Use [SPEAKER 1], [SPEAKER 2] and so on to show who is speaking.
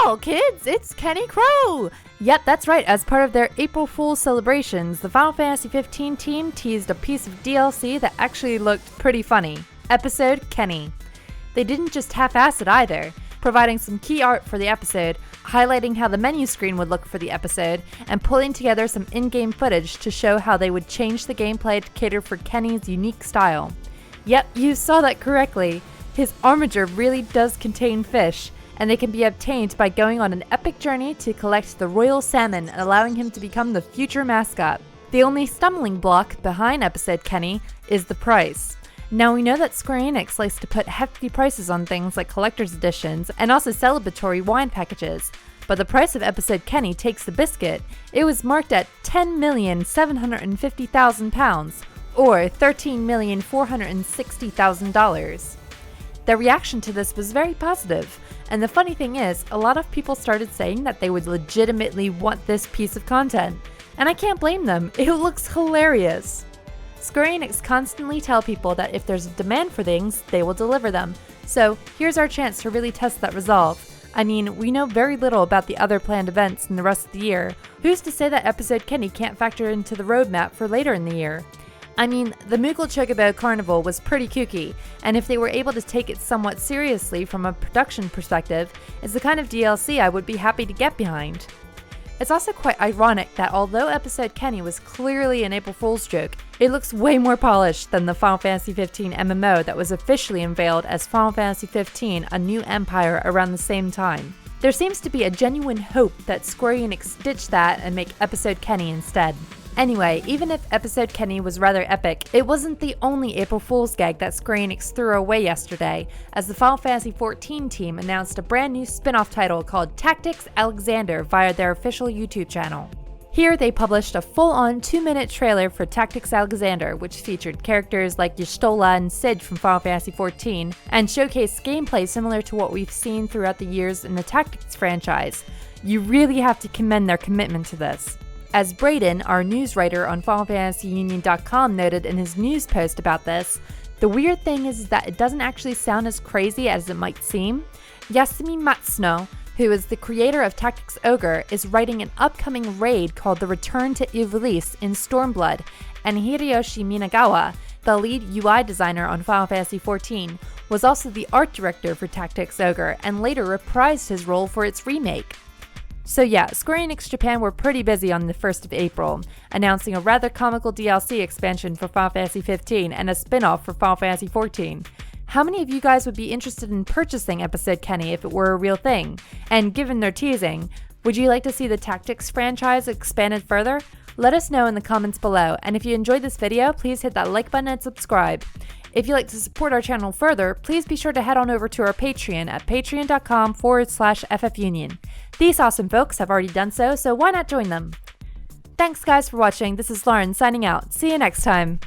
[SPEAKER 1] Wow, kids, it's Kenny Crow! Yep, that's right. As part of their April Fool's celebrations, the Final Fantasy XV team teased a piece of DLC that actually looked pretty funny. Episode Kenny. They didn't just half-ass it either, providing some key art for the episode, highlighting how the menu screen would look for the episode, and pulling together some in-game footage to show how they would change the gameplay to cater for Kenny's unique style. Yep, you saw that correctly. His armature really does contain fish, and they can be obtained by going on an epic journey to collect the royal salmon, allowing him to become the future mascot. The only stumbling block behind episode Kenny is the price. Now we know that Square Enix likes to put hefty prices on things like collector's editions and also celebratory wine packages, but the price of episode Kenny takes the biscuit. It was marked at £10,750,000, or $13,460,000. The reaction to this was very positive, and the funny thing is, a lot of people started saying that they would legitimately want this piece of content, and I can't blame them. It looks hilarious. Square Enix constantly tell people that if there's a demand for things, they will deliver them, so here's our chance to really test that resolve. I mean, we know very little about the other planned events in the rest of the year. Who's to say that episode Kenny can't factor into the roadmap for later in the year? I mean, the Moogle Chocobo Carnival was pretty kooky, and if they were able to take it somewhat seriously from a production perspective, it's the kind of DLC I would be happy to get behind. It's also quite ironic that although episode Kenny was clearly an April Fool's joke, it looks way more polished than the Final Fantasy XV MMO that was officially unveiled as Final Fantasy XV: A New Empire around the same time. There seems to be a genuine hope that Square Enix ditch that and make episode Kenny instead. Anyway, even if episode Kenny was rather epic, it wasn't the only April Fool's gag that Square Enix threw away yesterday, as the Final Fantasy XIV team announced a brand new spin-off title called Tactics Alexander via their official YouTube channel. Here they published a full-on 2-minute trailer for Tactics Alexander, which featured characters like Y'shtola and Sid from Final Fantasy XIV, and showcased gameplay similar to what we've seen throughout the years in the Tactics franchise. You really have to commend their commitment to this. As Brayden, our news writer on FinalFantasyUnion.com, noted in his news post about this, the weird thing is that it doesn't actually sound as crazy as it might seem. Yasumi Matsuno, who is the creator of Tactics Ogre, is writing an upcoming raid called The Return to Ivalice in Stormblood, and Hideyoshi Minagawa, the lead UI designer on Final Fantasy XIV, was also the art director for Tactics Ogre and later reprised his role for its remake. So yeah, Square Enix Japan were pretty busy on the 1st of April, announcing a rather comical DLC expansion for Final Fantasy XV and a spin-off for Final Fantasy XIV. How many of you guys would be interested in purchasing episode Kenny if it were a real thing? And given their teasing, would you like to see the Tactics franchise expanded further? Let us know in the comments below, and if you enjoyed this video, please hit that like button and subscribe. If you'd like to support our channel further, please be sure to head on over to our Patreon at patreon.com/FFUnion. These awesome folks have already done so why not join them? Thanks guys for watching. This is Lauren signing out. See you next time.